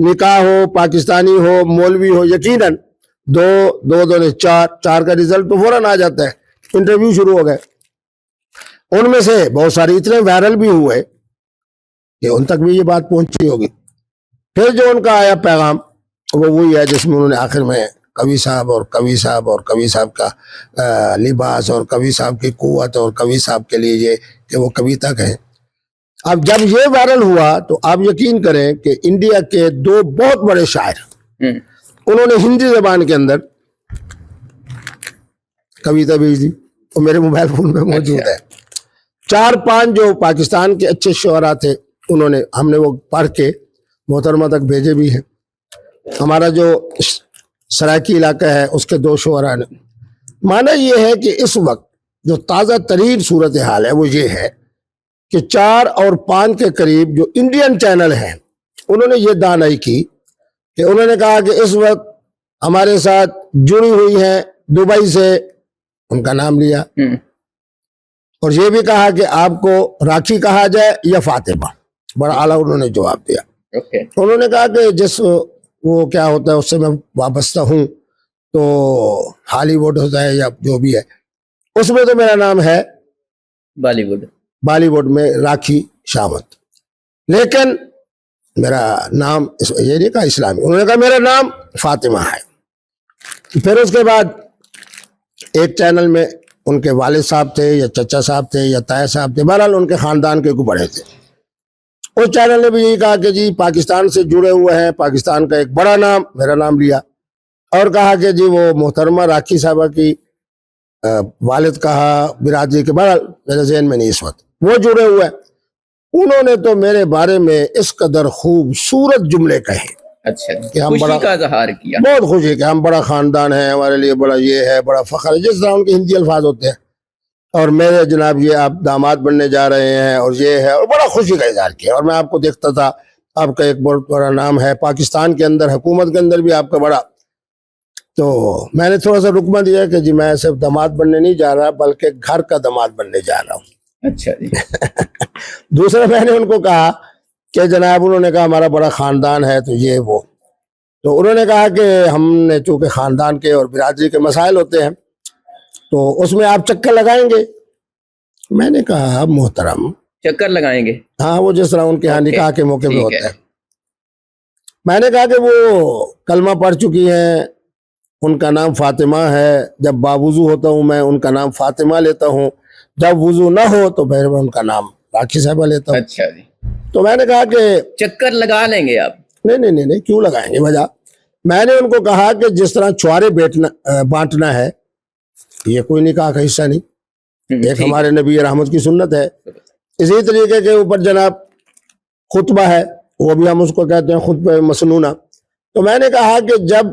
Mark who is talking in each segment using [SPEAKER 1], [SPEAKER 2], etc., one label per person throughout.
[SPEAKER 1] نکاح ہو، پاکستانی ہو، مولوی ہو، یقیناً دو نے چار کا رزلٹ تو فوراً آ جاتا ہے. انٹرویو شروع ہو گئے. ان میں سے بہت ساری اتنے وائرل بھی ہوئے کہ ان تک بھی یہ بات پہنچی ہوگی. پھر جو ان کا آیا پیغام وہ وہی ہے جس میں انہوں نے آخر میں کبھی صاحب اور کبھی صاحب اور کبھی صاحب کا لباس اور کبھی صاحب کی قوت اور کبھی صاحب کے لیے یہ کہ وہ کویتا کہیں. اب جب یہ وائرل ہوا تو آپ یقین کریں کہ انڈیا کے دو بہت بڑے شاعر انہوں نے ہندی زبان کے اندر کویتا بھیج دی، وہ میرے موبائل فون میں موجود ہے. 4-5 جو پاکستان کے اچھے شعراء تھے انہوں نے، ہم نے وہ پڑھ کے محترمہ تک بھیجے بھی ہیں. ہمارا جو سرائکی علاقہ ہے اس کے 2 شعراء نے. معنی یہ ہے کہ اس وقت جو تازہ ترین صورتحال ہے وہ یہ ہے کہ 4 اور 5 کے قریب جو انڈین چینل ہیں انہوں نے یہ دانائی کی کہ انہوں نے کہا کہ اس وقت ہمارے ساتھ جڑی ہوئی ہیں دبئی سے، ان کا نام لیا، اور یہ بھی کہا کہ آپ کو راکھی کہا جائے یا فاطمہ. بڑا اعلیٰ انہوں نے جواب دیا. انہوں نے کہا کہ جس وہ کیا ہوتا ہے اس سے میں وابستہ ہوں، تو ہالی ووڈ ہوتا ہے یا جو بھی ہے، اس میں تو میرا نام ہے بالی ووڈ میں راکھی شامت، لیکن میرا نام یہ نہیں کہا اسلامی، انہوں نے کہا میرا نام فاطمہ ہے. پھر اس کے بعد ایک چینل میں ان کے والد صاحب تھے یا چچا صاحب تھے یا تایا صاحب تھے، بہرحال ان کے خاندان کے کوئی بڑے تھے. اس چینل نے بھی یہی کہا کہ جی پاکستان سے جڑے ہوئے ہیں، پاکستان کا ایک بڑا نام، میرا نام لیا، اور کہا کہ جی وہ محترمہ راکھی صاحبہ کی والد کہا، برادری کے، بہرحال میرے ذہن میں نہیں اس وقت، وہ جڑے ہوئے. انہوں نے تو میرے بارے میں اس قدر خوبصورت جملے کہے،
[SPEAKER 2] اچھا،
[SPEAKER 1] کہ ہم
[SPEAKER 2] خوشی کا اظہار کیا،
[SPEAKER 1] بہت خوشی کہ ہم بڑا خاندان ہے، ہمارے لیے بڑا یہ ہے، بڑا فخر ہے، جس طرح ان کے ہندی الفاظ ہوتے ہیں، اور میرے جناب یہ آپ داماد بننے جا رہے ہیں اور یہ ہے، اور بڑا خوشی کا اظہار کیا. اور میں آپ کو دیکھتا تھا آپ کا ایک بہت بڑا نام ہے پاکستان کے اندر، حکومت کے اندر بھی آپ کا بڑا. تو میں نے تھوڑا سا رکمہ دیا کہ جی میں صرف داماد بننے نہیں جا رہا بلکہ گھر کا داماد بننے جا رہا ہوں.
[SPEAKER 2] اچھا جی.
[SPEAKER 1] دوسرا میں نے ان کو کہا کہ جناب، انہوں نے کہا ہمارا بڑا خاندان ہے تو یہ وہ، تو انہوں نے کہا کہ ہم نے چونکہ خاندان کے اور برادری کے مسائل ہوتے ہیں تو اس میں آپ چکر لگائیں گے. میں نے کہا محترم،
[SPEAKER 2] چکر لگائیں گے؟
[SPEAKER 1] ہاں، وہ جس طرح ان کے ہاں نکاح کے موقع پہ ہوتا ہے. میں نے کہا کہ وہ کلمہ پڑھ چکی ہیں، ان کا نام فاطمہ ہے، جب باوضو ہوتا ہوں میں ان کا نام فاطمہ لیتا ہوں، جب وضو نہ ہو تو پھر میں ان کا نام راکھی صاحبہ لیتا ہوں.
[SPEAKER 2] اچھا جی.
[SPEAKER 1] تو میں نے کہا کہ
[SPEAKER 2] چکر لگا لیں گے آپ؟
[SPEAKER 1] نہیں، کیوں لگائیں گے وجہ. میں نے ان کو کہا کہ جس طرح چھوارے بانٹنا ہے یہ کوئی نکاح کا حصہ نہیں، ایک ہمارے نبی رحمت کی سنت ہے. اسی طریقے کے اوپر جناب خطبہ ہے، وہ بھی ہم اس کو کہتے ہیں خطبہ مسنونہ. تو میں نے کہا کہ جب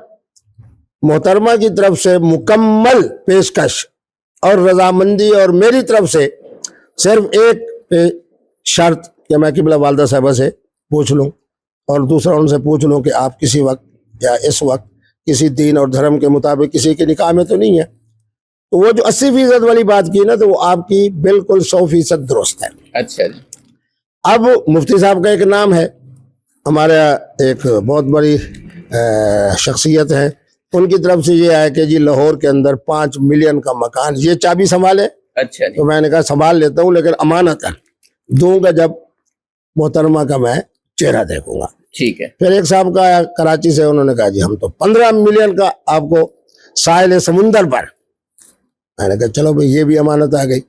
[SPEAKER 1] محترمہ کی طرف سے مکمل پیشکش اور رضامندی اور میری طرف سے صرف ایک شرط کہ میں قبلہ والدہ صاحبہ سے پوچھ لوں اور دوسرا ان سے پوچھ لوں کہ آپ کسی وقت یا اس وقت کسی دین اور دھرم کے مطابق کسی کے نکاح میں تو نہیں ہے، تو وہ جو 80% والی بات کی نا تو وہ آپ کی بالکل 100% درست ہے.
[SPEAKER 2] اچھا جی.
[SPEAKER 1] اب مفتی صاحب کا ایک نام ہے، ہمارا ایک بہت بڑی شخصیت ہے، ان کی طرف سے یہ ہے کہ جی لاہور کے اندر 5 ملین کا مکان، یہ چابی سنبھالے.
[SPEAKER 2] اچھا جی.
[SPEAKER 1] تو میں نے کہا سنبھال لیتا ہوں لیکن امانت دوں گا جب محترمہ کا میں چہرہ دیکھوں گا.
[SPEAKER 2] ٹھیک ہے.
[SPEAKER 1] پھر ایک صاحب کا آیا کراچی سے، انہوں نے کہا جی ہم تو 15 ملین کا آپ کو ساحل سمندر پر. میں نے کہا چلو بھئی یہ بھی امانت آ گئی.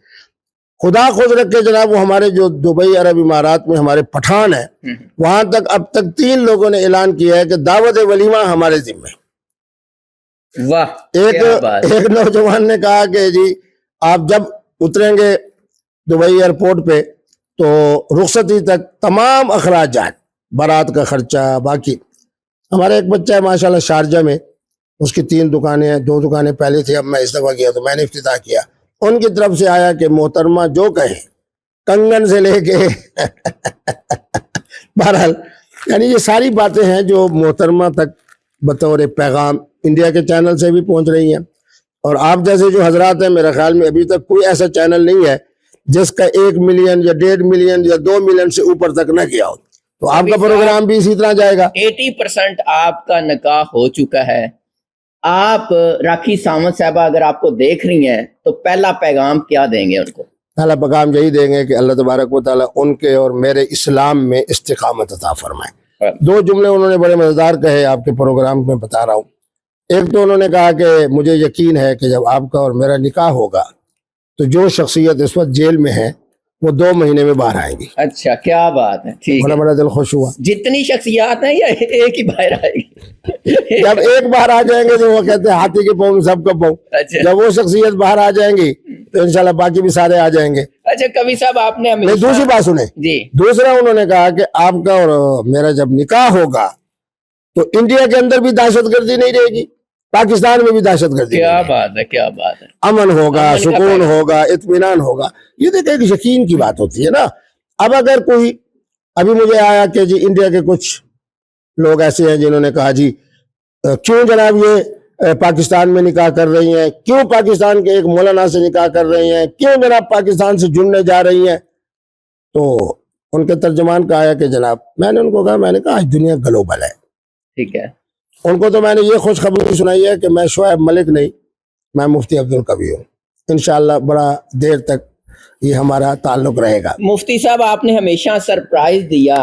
[SPEAKER 1] خدا خود رکھے جناب، وہ ہمارے جو دبئی عرب امارات میں ہمارے پٹھان ہیں، وہاں تک اب تک 3 لوگوں نے اعلان کیا ہے کہ دعوت ولیمہ ہمارے ذمہ.
[SPEAKER 2] واہ.
[SPEAKER 1] ایک نوجوان نے کہا کہ جی آپ جب اتریں گے دبئی ایئرپورٹ پہ تو رخصتی تک تمام اخراجات، بارات کا خرچہ، باقی. ہمارا ایک بچہ ہے ماشاءاللہ شارجہ میں، اس کی 3 دکانیں ہیں، 2 دکانیں پہلے تھی، اب میں اس دفعہ گیا تو میں نے افتتاح کیا. ان کی طرف سے آیا کہ محترمہ جو کہیں، کنگن سے لے کے بہرحال یعنی یہ ساری باتیں ہیں جو محترمہ تک بطور پیغام انڈیا کے چینل سے بھی پہنچ رہی ہیں. اور آپ جیسے جو حضرات ہیں، میرے خیال میں ابھی تک کوئی ایسا چینل نہیں ہے جس کا 1 ملین یا 1.5 ملین یا 2 ملین سے اوپر تک نہ کیا ہو. تو آپ کا پروگرام بھی اسی طرح جائے گا.
[SPEAKER 2] 80% آپ کا نکاح ہو چکا ہے. آپ راکھی سامت صاحبہ اگر آپ کو دیکھ رہی ہیں تو پہلا پیغام کیا دیں گے ان کو؟
[SPEAKER 1] پہلا پیغام یہی دیں گے کہ اللہ تبارک و تعالیٰ ان کے اور میرے اسلام میں استقامت عطا فرمائے. 2 جملے انہوں نے بڑے مزیدار کہے آپ کے پروگرام میں بتا رہا ہوں. ایک تو انہوں نے کہا کہ مجھے یقین ہے کہ جب آپ کا اور میرا نکاح ہوگا تو جو شخصیت اس وقت جیل میں ہے وہ 2 مہینے میں باہر آئیں گی.
[SPEAKER 2] اچھا کیا بات ہے, ٹھیک ہے.
[SPEAKER 1] بڑا دل خوش ہوا.
[SPEAKER 2] جتنی شخصیات ہیں یا ایک ہی باہر آئے گی؟
[SPEAKER 1] جب ایک باہر آ جائیں گے تو وہ کہتے ہیں ہاتھی کے پاؤں سب کا پاؤں.
[SPEAKER 2] اچھا
[SPEAKER 1] جب وہ شخصیت باہر آ جائیں گی تو انشاءاللہ باقی بھی سارے آ جائیں گے.
[SPEAKER 2] اچھا کبھی صاحب آپ نے
[SPEAKER 1] نہیں, دوسری بات سنیں.
[SPEAKER 2] جی
[SPEAKER 1] دوسرا انہوں نے کہا کہ آپ کا اور میرا جب نکاح ہوگا تو انڈیا کے اندر بھی دہشت گردی نہیں رہے گی, پاکستان میں بھی دہشت گردی
[SPEAKER 2] کیا
[SPEAKER 1] نہیں رہے گی.
[SPEAKER 2] بات ہے, کیا بات ہے.
[SPEAKER 1] امن ہوگا,
[SPEAKER 2] امن کا
[SPEAKER 1] سکون
[SPEAKER 2] پیغام.
[SPEAKER 1] ہوگا, اطمینان ہوگا. یہ دیکھ ایک یقین کی بات ہوتی ہے نا. اب اگر کوئی ابھی مجھے آیا کہ جی انڈیا کے کچھ لوگ ایسے ہیں جنہوں نے کہا جی کیوں جناب یہ پاکستان میں نکاح کر رہی ہیں, کیوں پاکستان کے ایک مولانا سے نکاح کر رہی ہیں, کیوں جناب پاکستان سے جڑنے جا رہی ہیں. تو ان کے ترجمان کا آیا کہ جناب میں نے ان کو کہا, میں نے کہا آج دنیا گلوبل ہے.
[SPEAKER 2] ٹھیک ہے.
[SPEAKER 1] ان کو تو میں نے یہ خوشخبری سنائی ہے کہ میں شعیب ملک نہیں, میں مفتی عبدالقوی ہوں. انشاءاللہ بڑا دیر تک یہ ہمارا تعلق رہے گا.
[SPEAKER 2] مفتی صاحب آپ نے ہمیشہ سرپرائز دیا,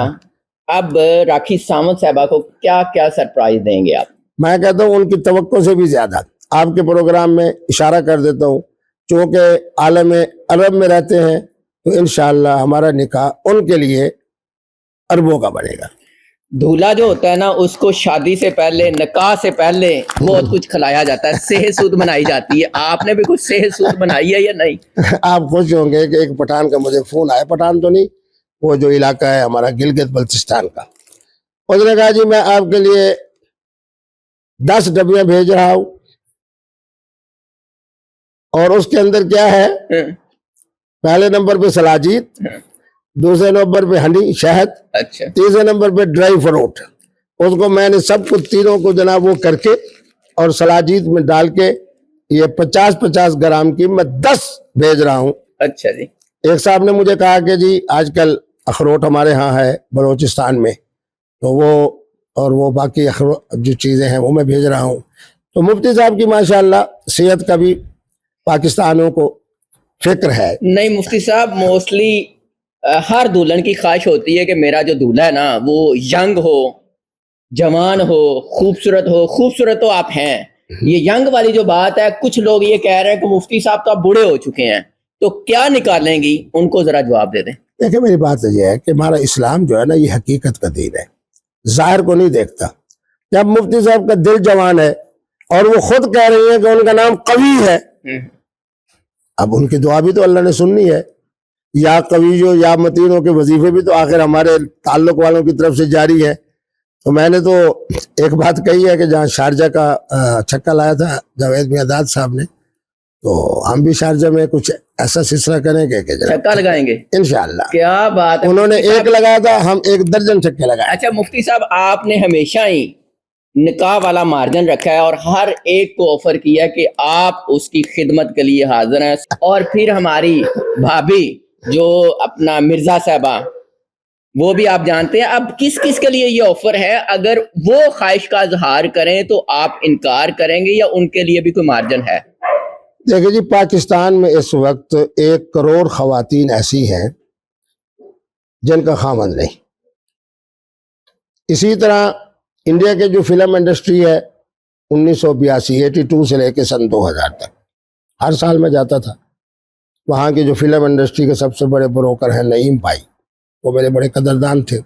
[SPEAKER 2] اب راکھی سامت صاحبہ کو کیا کیا سرپرائز دیں گے آپ؟
[SPEAKER 1] میں کہتا ہوں ان کی توقع سے بھی زیادہ آپ کے پروگرام میں اشارہ کر دیتا ہوں. چونکہ عالم عرب میں رہتے ہیں تو انشاءاللہ ہمارا نکاح ان کے لیے اربوں کا بنے گا.
[SPEAKER 2] دولہا جو ہوتا ہے نا اس کو شادی سے پہلے, نکاح سے پہلے بہت کچھ کھلایا جاتا ہے, سہ سود بنائی جاتی ہے. آپ نے بھی کچھ سہ سود بنائی ہے یا نہیں؟
[SPEAKER 1] آپ خوش ہوں گے کہ ایک پٹھان کا مجھے فون آیا, پٹھان تو نہیں, وہ جو علاقہ ہے ہمارا گلگت بلتستان کا. اس نے کہا جی میں آپ کے لیے 10 ڈبیاں بھیج رہا ہوں اور اس کے اندر کیا ہے, پہلے نمبر پہ سلاجید, دوسرے نمبر پہ ہنی شہد,
[SPEAKER 2] اچھا
[SPEAKER 1] تیسرے نمبر پہ ڈرائی فروٹ. اس کو میں نے سب کو تینوں کو جناب وہ کر کے اور سلاجید میں ڈال کے یہ 50-50 گرام کی میں 10 بھیج رہا ہوں.
[SPEAKER 2] اچھا جی.
[SPEAKER 1] ایک صاحب نے مجھے کہا کہ جی آج کل اخروٹ ہمارے ہاں ہے بلوچستان میں, تو وہ اور وہ باقی جو چیزیں ہیں وہ میں بھیج رہا ہوں. تو مفتی صاحب کی ماشاءاللہ صحت کا بھی پاکستانیوں کو فکر ہے.
[SPEAKER 2] نہیں مفتی صاحب, موسٹلی ہر دلہن کی خواہش ہوتی ہے کہ میرا جو دولہا ہے نا وہ ینگ ہو, جوان ہو, خوبصورت ہو. خوبصورت تو آپ ہیں, یہ ینگ والی جو بات ہے, کچھ لوگ یہ کہہ رہے ہیں کہ مفتی صاحب تو آپ بوڑھے ہو چکے ہیں, تو کیا نکالیں گی, ان کو ذرا جواب دے دیں.
[SPEAKER 1] دیکھیں میری بات یہ ہے کہ ہمارا اسلام جو ہے نا یہ حقیقت کا دین ہے, ظاہر کو نہیں دیکھتا. جب مفتی صاحب کا دل جوان ہے اور وہ خود کہہ رہی ہیں کہ ان کا نام قوی ہے, اب ان کی دعا بھی تو اللہ نے سننی ہے. یا قویو یا متینوں کے وظیفے بھی تو آخر ہمارے تعلق والوں کی طرف سے جاری ہے. تو میں نے تو ایک بات کہی ہے کہ جہاں شارجہ کا چھکا لایا تھا جاوید میاں صاحب نے, تو ہم بھی شارجہ میں کچھ ایسا سلسلہ کریں گے کہ
[SPEAKER 2] چھکا لگائیں گے
[SPEAKER 1] انشاءاللہ.
[SPEAKER 2] کیا بات ہے.
[SPEAKER 1] انہوں نے ایک لگایا تھا, ہم 1 درجن چھکے لگائے.
[SPEAKER 2] اچھا مفتی صاحب, آپ نے ہمیشہ ہی نکاح والا مارجن رکھا ہے اور ہر ایک کو آفر کیا کہ آپ اس کی خدمت کے لیے حاضر ہیں. اور پھر ہماری بھابھی جو اپنا مرزا صاحبہ, وہ بھی آپ جانتے ہیں. اب کس کس کے لیے یہ آفر ہے, اگر وہ خواہش کا اظہار کریں تو آپ انکار کریں گے یا ان کے لیے بھی کوئی مارجن ہے؟
[SPEAKER 1] دیکھیں جی, پاکستان میں اس وقت 1 کروڑ خواتین ایسی ہیں جن کا خامند نہیں. اسی طرح انڈیا کے جو فلم انڈسٹری ہے 1982 سے لے کے سن 2000 تک ہر سال میں جاتا تھا. وہاں کی جو فلم انڈسٹری کے سب سے بڑے بروکر ہیں نعیم بھائی, وہ میرے بڑے قدردان تھے.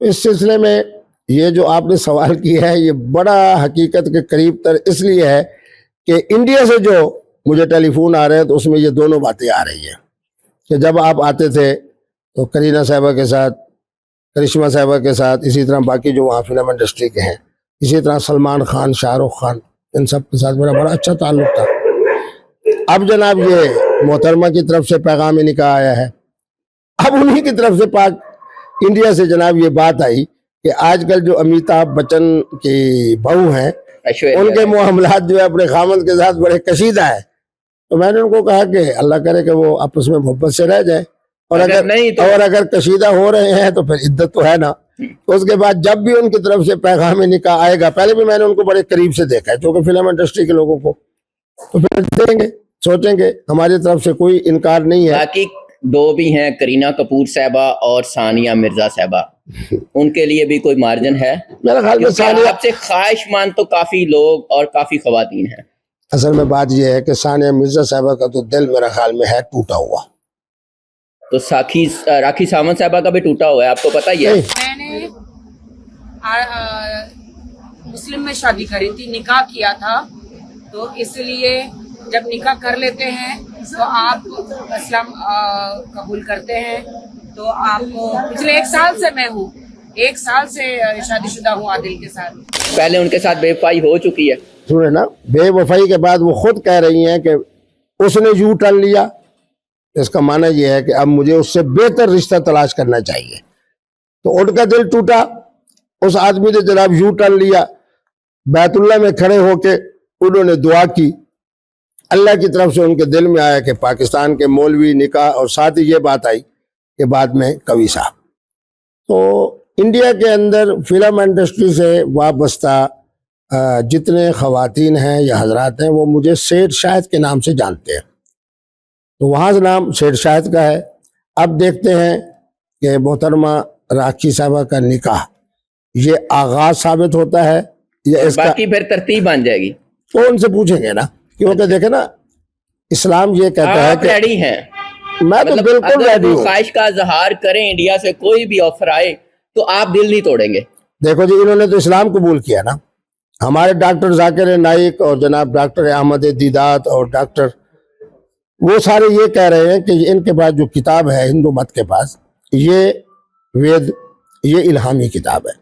[SPEAKER 1] اس سلسلے میں یہ جو آپ نے سوال کیا ہے یہ بڑا حقیقت کے قریب تر اس لیے ہے کہ انڈیا سے جو مجھے ٹیلی فون آ رہے ہیں تو اس میں یہ دونوں باتیں آ رہی ہیں کہ جب آپ آتے تھے تو کرینہ صاحبہ کے ساتھ, کرشمہ صاحبہ کے ساتھ, اسی طرح باقی جو وہاں فلم انڈسٹری کے ہیں, اسی طرح سلمان خان, شاہ رخ خان, ان سب کے ساتھ میرا بڑا اچھا تعلق تھا. اب جناب یہ محترمہ کی طرف سے پیغام نکاح آیا ہے. اب انہی کی طرف سے پاک انڈیا سے جناب یہ بات آئی کہ آج کل جو امیتابھ بچن کی بہو ہیں ان کے معاملات جو ہے اپنے خامند کے ساتھ بڑے کشیدہ ہے. تو میں نے ان کو کہا کہ اللہ کرے کہ وہ آپس میں محبت سے رہ جائے اور
[SPEAKER 2] اگر نہیں تو
[SPEAKER 1] اور اگر کشیدہ ہو رہے ہیں تو پھر عدت تو ہے نا. تو اس کے بعد جب بھی ان کی طرف سے پیغام نکاح آئے گا, پہلے بھی میں نے ان کو بڑے قریب سے دیکھا ہے چونکہ فلم انڈسٹری کے لوگوں کو, تو پھر دیں گے, سوچیں گے ہماری طرف سے کوئی انکار نہیں ہے.
[SPEAKER 2] باقی دو بھی ہیں, کرینہ کپور صاحبہ اور ثانیہ مرزا صاحبہ, ان کے لیے بھی کوئی مارجن ہے؟
[SPEAKER 1] میرے خیال میں
[SPEAKER 2] کیونکہ
[SPEAKER 1] ثانیہ,
[SPEAKER 2] آپ سے خواہش مند تو کافی لوگ اور کافی خواتین ہیں.
[SPEAKER 1] اصل میں بات یہ ہے کہ ثانیہ مرزا صاحبہ کا تو دل میرے خیال میں ہے ٹوٹا ہوا.
[SPEAKER 2] تو راکھی ساونت صاحبہ کا بھی ٹوٹا ہوا ہے, آپ کو پتہ ہی ہے.
[SPEAKER 3] میں نے مسلم میں شادی کری تھی, نکاح کیا تھا, تو اس لیے جب نکاح کر لیتے ہیں تو آپ اسلام قبول کرتے ہیں. تو آپ پچھلے 1 سال سے میں ہوں, 1 سال سے شادی شدہ ہوں عادل کے ساتھ.
[SPEAKER 2] پہلے ان کے ساتھ بے وفائی ہو چکی ہے.
[SPEAKER 1] سنیں نا, بے وفائی کے بعد وہ خود کہہ رہی ہیں کہ اس نے یو ٹرن لیا. اس کا معنی یہ ہے کہ اب مجھے اس سے بہتر رشتہ تلاش کرنا چاہیے. تو ان کا دل ٹوٹا, اس آدمی نے جناب یو ٹرن لیا, بیت اللہ میں کھڑے ہو کے انہوں نے دعا کی. اللہ کی طرف سے ان کے دل میں آیا کہ پاکستان کے مولوی نکاح, اور ساتھ ہی یہ بات آئی کہ بعد میں کوی صاحب. تو انڈیا کے اندر فلم انڈسٹری سے وابستہ جتنے خواتین ہیں یا حضرات ہیں وہ مجھے سیٹھ شاہد کے نام سے جانتے ہیں. تو وہاں سے نام سیٹھ شاہد کا ہے. اب دیکھتے ہیں کہ محترمہ راکھی صاحبہ کا نکاح یہ آغاز ثابت ہوتا ہے یا اس کا
[SPEAKER 2] باقی پھر ترتیب بن جائے گی.
[SPEAKER 1] تو ان سے پوچھیں گے نا, کیونکہ دیکھیں نا اسلام یہ کہتا ہے
[SPEAKER 2] آپ
[SPEAKER 1] کہ
[SPEAKER 2] ریڈی ہیں؟
[SPEAKER 1] میں تو
[SPEAKER 2] مطلب
[SPEAKER 1] بالکل
[SPEAKER 2] اگر
[SPEAKER 1] ریڈی
[SPEAKER 2] وہ
[SPEAKER 1] ہوں.
[SPEAKER 2] خواہش کا اظہار کریں, انڈیا سے کوئی بھی آفر آئے تو آپ دل نہیں توڑیں گے؟
[SPEAKER 1] دیکھو جی, انہوں نے تو اسلام قبول کیا نا. ہمارے ڈاکٹر ذاکر نائک اور جناب ڈاکٹر احمد دیدات اور ڈاکٹر, وہ سارے یہ کہہ رہے ہیں کہ ان کے پاس جو کتاب ہے ہندو مت کے پاس, یہ وید, یہ الہامی کتاب ہے.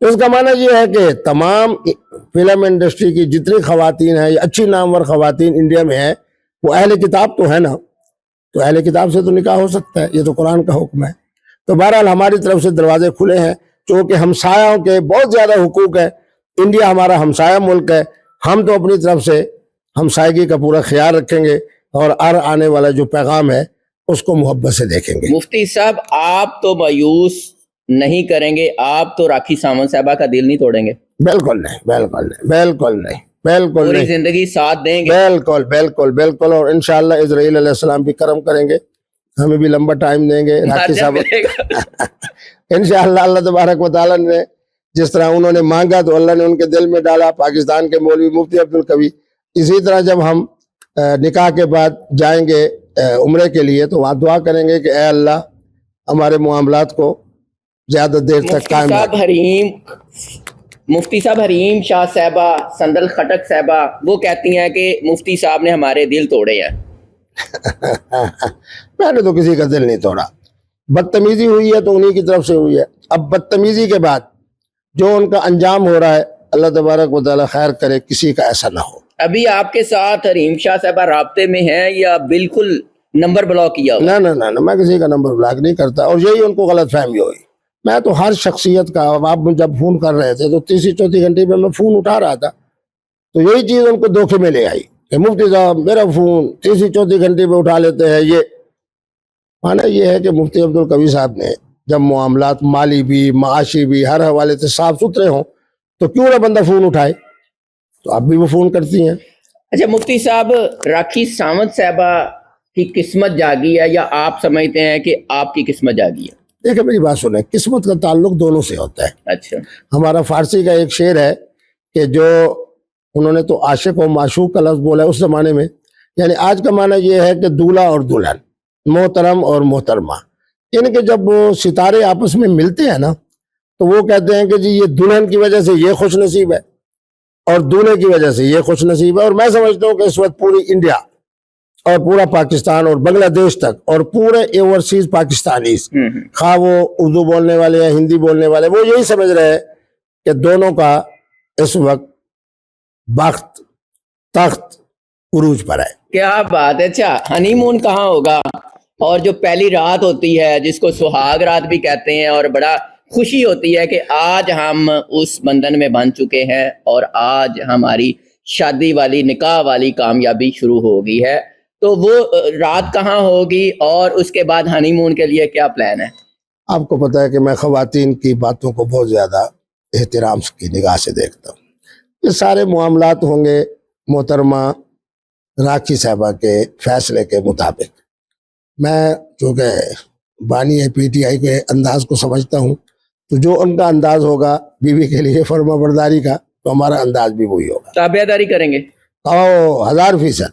[SPEAKER 1] اس کا معنی یہ ہے کہ تمام فلم انڈسٹری کی جتنی خواتین ہیں یا اچھی نامور خواتین انڈیا میں ہیں وہ اہل کتاب تو ہے نا. تو اہل کتاب سے تو نکاح ہو سکتا ہے, یہ تو قرآن کا حکم ہے. تو بہرحال ہماری طرف سے دروازے کھلے ہیں, چونکہ ہمسایوں کے بہت زیادہ حقوق ہے. انڈیا ہمارا ہمسایہ ملک ہے, ہم تو اپنی طرف سے ہمسائیگی کا پورا خیال رکھیں گے اور آنے والا جو پیغام ہے اس کو محبت سے دیکھیں گے.
[SPEAKER 2] مفتی صاحب آپ تو مایوس نہیں کریں گے, آپ تو راکھی ساونت صاحبہ کا دل نہیں توڑیں گے؟
[SPEAKER 1] بالکل نہیں, بالکل نہیں, بالکل نہیں, بالکل
[SPEAKER 2] پوری
[SPEAKER 1] نہیں,
[SPEAKER 2] زندگی ساتھ دیں گے؟
[SPEAKER 1] بالکل بالکل بالکل. اور انشاءاللہ اسرائیل علیہ السلام بھی کرم کریں گے, ہمیں بھی لمبا ٹائم دیں گے. راکھی صاحب انشاءاللہ اللہ تبارک و تعالیٰ نے جس طرح انہوں نے مانگا تو اللہ نے ان کے دل میں ڈالا. پاکستان کے مولوی مفتی عبدالقوی, اسی طرح جب ہم نکاح کے بعد جائیں گے عمرے کے لیے تو وہاں دعا کریں گے کہ اے اللہ ہمارے معاملات کو زیادہ دیر تک قائم رکھ.
[SPEAKER 2] مفتی صاحب حریم شاہ صاحبہ, سندل خٹک صاحبہ, وہ کہتی ہیں کہ مفتی صاحب نے ہمارے دل توڑے ہیں.
[SPEAKER 1] میں نے تو کسی کا دل نہیں توڑا. بدتمیزی ہوئی ہے تو انہی کی طرف سے ہوئی ہے. اب بدتمیزی کے بعد جو ان کا انجام ہو رہا ہے اللہ تبارک و تعالی خیر کرے کسی کا ایسا نہ ہو.
[SPEAKER 2] ابھی آپ کے ساتھ حریم شاہ صاحبہ رابطے میں ہیں یا بالکل نمبر بلاک کیا ہوا؟
[SPEAKER 1] نہ, میں کسی کا نمبر بلاک نہیں کرتا, اور یہی ان کو غلط فہمی ہوئی. میں تو ہر شخصیت کا, آپ جب فون کر رہے تھے تو تیسری چوتھی گھنٹے میں فون اٹھا رہا تھا, تو یہی چیز ان کو دھوکے میں لے آئی کہ مفتی صاحب میرا فون تیسری چوتھی گھنٹے میں اٹھا لیتے ہیں. یہ معنی یہ ہے کہ مفتی عبدالقوی صاحب نے جب معاملات مالی بھی معاشی بھی ہر حوالے سے صاف ستھرے ہوں تو کیوں نہ بندہ فون اٹھائے, تو اب بھی وہ فون کرتی ہیں.
[SPEAKER 2] اچھا مفتی صاحب, راکھی ساونت صاحبہ کی قسمت جاگی ہے یا آپ سمجھتے ہیں کہ آپ کی قسمت جاگی ہے؟
[SPEAKER 1] دیکھیں میری بات سنیں, قسمت کا تعلق دونوں سے ہوتا ہے.
[SPEAKER 2] اچھا,
[SPEAKER 1] ہمارا فارسی کا ایک شعر ہے کہ جو انہوں نے تو عاشق و معشوق کا لفظ بولا ہے اس زمانے میں, یعنی آج کا معنی یہ ہے کہ دولہا اور دلہن, محترم اور محترمہ, ان کے جب ستارے آپس میں ملتے ہیں نا تو وہ کہتے ہیں کہ جی یہ دلہن کی وجہ سے یہ خوش نصیب ہے اور دولہے کی وجہ سے یہ خوش نصیب ہے. اور میں سمجھتا ہوں کہ اس وقت پوری انڈیا اور پورا پاکستان اور بنگلہ دیش تک اور پورے اوورسیز پاکستانیز, خواہ وہ اردو بولنے والے ہیں ہندی بولنے والے, وہ یہی سمجھ رہے ہیں کہ دونوں کا اس وقت بخت تخت عروج پر ہے.
[SPEAKER 2] کیا بات ہے. اچھا ہنی مون کہاں ہوگا؟ اور جو پہلی رات ہوتی ہے جس کو سہاگ رات بھی کہتے ہیں, اور بڑا خوشی ہوتی ہے کہ آج ہم اس بندھن میں بندھ چکے ہیں اور آج ہماری شادی والی نکاح والی کامیابی شروع ہو گئی ہے. تو وہ رات کہاں ہوگی اور اس کے بعد ہنی مون کے لیے کیا پلان ہے؟
[SPEAKER 1] آپ کو پتا ہے کہ میں خواتین کی باتوں کو بہت زیادہ احترام کی نگاہ سے دیکھتا ہوں. یہ سارے معاملات ہوں گے محترمہ راکھی صاحبہ کے فیصلے کے مطابق. میں چونکہ بانی ہے پی ٹی آئی کے انداز کو سمجھتا ہوں، تو جو ان کا انداز ہوگا بیوی کے لیے فرما برداری کا، تو ہمارا انداز بھی وہی ہوگا.
[SPEAKER 2] تابعداری کریں گے؟
[SPEAKER 1] 1000%.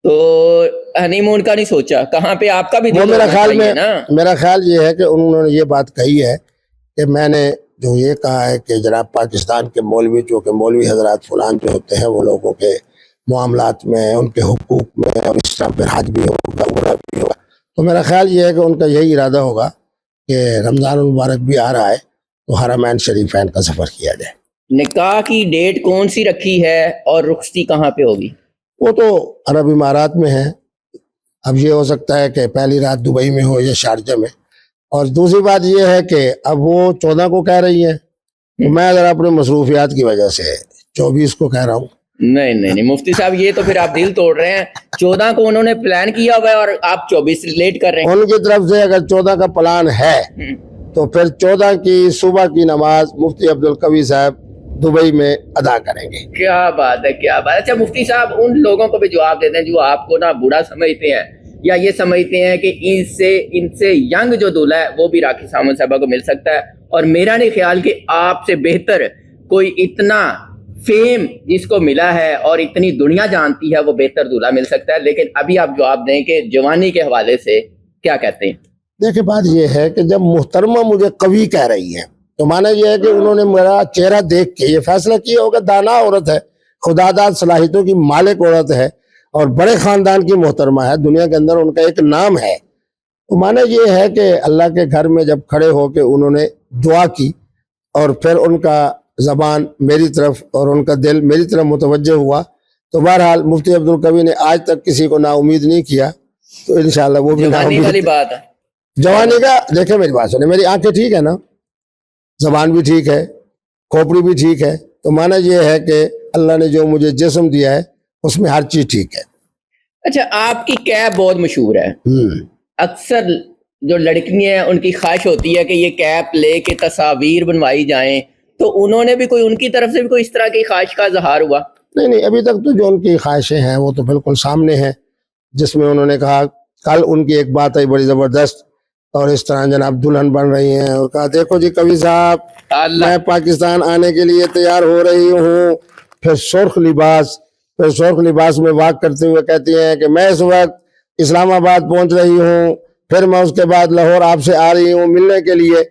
[SPEAKER 2] تو ہنی مون کا نہیں سوچا؟ کہاں پہ آپ کا بھی
[SPEAKER 1] وہ
[SPEAKER 2] دل
[SPEAKER 1] میرا
[SPEAKER 2] ہونا
[SPEAKER 1] خیال
[SPEAKER 2] چاہیے
[SPEAKER 1] میں
[SPEAKER 2] نا.
[SPEAKER 1] میرا خیال یہ ہے کہ انہوں نے یہ بات کہی ہے کہ میں نے جو یہ کہا ہے کہ جناب پاکستان کے مولوی، جو کہ مولوی حضرات فلان جو ہوتے ہیں، وہ لوگوں کے معاملات میں، ان کے حقوق میں، اور اس طرح پہ حج بھی ہوگا، عمرہ بھی ہوگا. تو میرا خیال یہ ہے کہ ان کا یہی ارادہ ہوگا کہ رمضان المبارک بھی آ رہا ہے تو حرمین شریفین کا سفر کیا جائے.
[SPEAKER 2] نکاح کی ڈیٹ کون سی رکھی ہے اور رخصتی کہاں پہ ہوگی؟
[SPEAKER 1] وہ تو عرب امارات میں ہے. اب یہ ہو سکتا ہے کہ پہلی رات دبئی میں ہو یا شارجہ میں. اور دوسری بات یہ ہے کہ اب وہ 14 کو کہہ رہی ہیں، تو میں اگر اپنے مصروفیات کی وجہ سے 24 کو کہہ رہا ہوں.
[SPEAKER 2] نہیں مفتی صاحب، یہ تو پھر آپ دل توڑ رہے ہیں. 14 کو انہوں نے پلان کیا ہوا ہے اور آپ 24 لیٹ کر رہے ہیں.
[SPEAKER 1] ان کی طرف سے اگر 14 کا پلان ہے تو پھر 14 کی صبح کی نماز مفتی عبدالقوی صاحب دبئی میں ادا کریں گے.
[SPEAKER 2] کیا بات ہے، کیا بات ہے. اچھا مفتی صاحب، ان لوگوں کو بھی جواب دیتے ہیں جو آپ کو نا بوڑھا سمجھتے ہیں یا یہ سمجھتے ہیں کہ ان سے ینگ جو دولہا ہے وہ بھی راکھی سامنت صاحبہ کو مل سکتا ہے، اور میرا نہیں خیال کہ آپ سے بہتر کوئی اتنا فیم جس کو ملا ہے اور اتنی دنیا جانتی ہے وہ بہتر دولہا مل سکتا ہے. لیکن ابھی آپ جواب دیں کہ جوانی کے حوالے سے کیا کہتے ہیں؟
[SPEAKER 1] دیکھیں بات یہ ہے کہ جب محترمہ مجھے قوی کہہ رہی ہے تو مانا یہ ہے کہ انہوں نے میرا چہرہ دیکھ کے یہ فیصلہ کیا ہوگا. دانا عورت ہے، خداداد صلاحیتوں کی مالک عورت ہے، اور بڑے خاندان کی محترمہ ہے، دنیا کے اندر ان کا ایک نام ہے. تو مانا یہ ہے کہ اللہ کے گھر میں جب کھڑے ہو کے انہوں نے دعا کی اور پھر ان کا زبان میری طرف اور ان کا دل میری طرف متوجہ ہوا، تو بہرحال مفتی عبدالقوی نے آج تک کسی کو نا امید نہیں کیا. تو انشاءاللہ وہ بھی
[SPEAKER 2] جوانی والی بات ہے.
[SPEAKER 1] جوانی کا دیکھیں، میری بات سنیں، میری آنکھیں ٹھیک ہے نا، زبان بھی ٹھیک ہے، کھوپڑی بھی ٹھیک ہے. تو مانا یہ ہے کہ اللہ نے جو مجھے جسم دیا ہے اس میں ہر چیز ٹھیک ہے.
[SPEAKER 2] اچھا، آپ کی کیپ بہت مشہور ہے. اکثر جو لڑکیاں ہیں ان کی خواہش ہوتی ہے کہ یہ کیپ لے کے تصاویر بنوائی جائیں، تو انہوں نے بھی کوئی، ان کی طرف سے بھی کوئی اس طرح کی خواہش کا اظہار ہوا؟
[SPEAKER 1] نہیں، ابھی تک تو جو ان کی خواہشیں ہیں وہ تو بالکل سامنے ہیں، جس میں انہوں نے کہا، کل ان کی ایک بات آئی بڑی زبردست، اور اس طرح جناب دلہن بن رہی ہیں، اور کہا دیکھو جی قوی صاحب، میں پاکستان آنے کے لیے تیار ہو رہی ہوں. پھر سرخ لباس میں واک کرتے ہوئے کہتی ہیں کہ میں اس وقت اسلام آباد پہنچ رہی ہوں، پھر میں اس کے بعد لاہور آپ سے آ رہی ہوں ملنے کے لیے.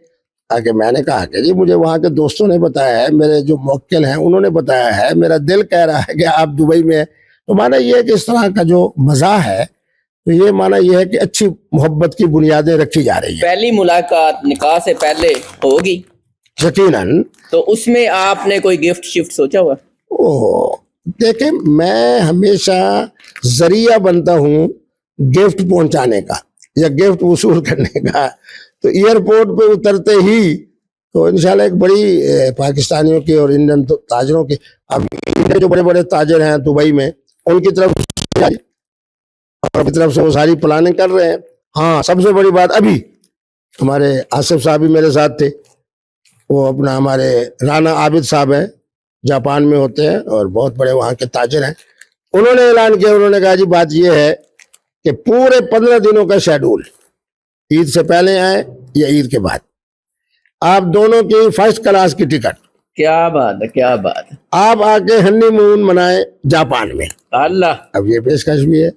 [SPEAKER 1] کہ میں نے کہا کہ جی مجھے وہاں کے دوستوں نے بتایا ہے، میرے جو موکل ہیں انہوں نے بتایا ہے، میرا دل کہہ رہا ہے کہ آپ دبئی میں ہیں. تو مانا یہ ہے کہ اس طرح کا جو مزاح ہے، تو یہ مانا یہ ہے کہ اچھی محبت کی بنیادیں رکھی جا رہی ہیں.
[SPEAKER 2] پہلی ملاقات نکاح سے پہلے ہوگی
[SPEAKER 1] یقیناً.
[SPEAKER 2] تو اس میں آپ نے کوئی گفٹ شفٹ سوچا ہوا؟
[SPEAKER 1] دیکھیں، میں ہمیشہ ذریعہ بنتا ہوں گفٹ پہنچانے کا یا گفٹ وصول کرنے کا. تو ایئرپورٹ پہ اترتے ہی تو انشاءاللہ ایک بڑی پاکستانیوں کی اور انڈین تاجروں کی، اب جو بڑے بڑے تاجر ہیں دبئی میں، ان کی طرف سے وہ ساری پلاننگ کر رہے ہیں. ہاں، سب سے بڑی بات، ابھی ہمارے آصف صاحب بھی میرے ساتھ تھے، وہ اپنا ہمارے رانا عابد صاحب ہیں، جاپان میں ہوتے ہیں اور بہت بڑے وہاں کے تاجر ہیں. انہوں نے اعلان کیا، انہوں نے کہا جی بات یہ ہے کہ پورے 15 دنوں کا شیڈول، عید سے پہلے آئے یا عید کے بعد، آپ دونوں کی فرسٹ کلاس کی ٹکٹ.
[SPEAKER 2] کیا بات ہے، کیا بات ہے.
[SPEAKER 1] آپ آ کے ہنی مون منائے جاپان میں.
[SPEAKER 2] اللہ،
[SPEAKER 1] اب یہ پیشکش بھی ہے.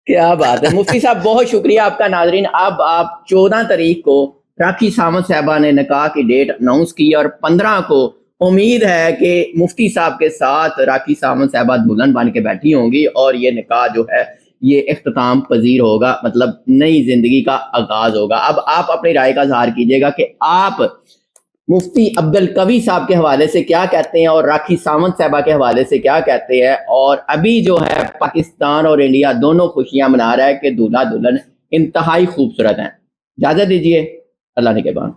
[SPEAKER 2] کیا بات ہے. مفتی صاحب بہت شکریہ آپ کا. ناظرین، اب آپ 14 تاریخ کو راکھی سامنت صاحبہ نے نکاح کی ڈیٹ اناؤنس کی، اور 15 کو امید ہے کہ مفتی صاحب کے ساتھ راکھی سامنت صاحبہ دلہن بن کے بیٹھی ہوں گی، اور یہ نکاح جو ہے یہ اختتام پذیر ہوگا، مطلب نئی زندگی کا آغاز ہوگا. اب آپ اپنی رائے کا اظہار کیجئے گا کہ آپ مفتی عبدالقوی صاحب کے حوالے سے کیا کہتے ہیں اور راکھی سامنت صاحبہ کے حوالے سے کیا کہتے ہیں. اور ابھی جو ہے پاکستان اور انڈیا دونوں خوشیاں منا رہا ہے کہ دولہا دلہن انتہائی خوبصورت ہیں. اجازت دیجئے، اللہ نگہبان.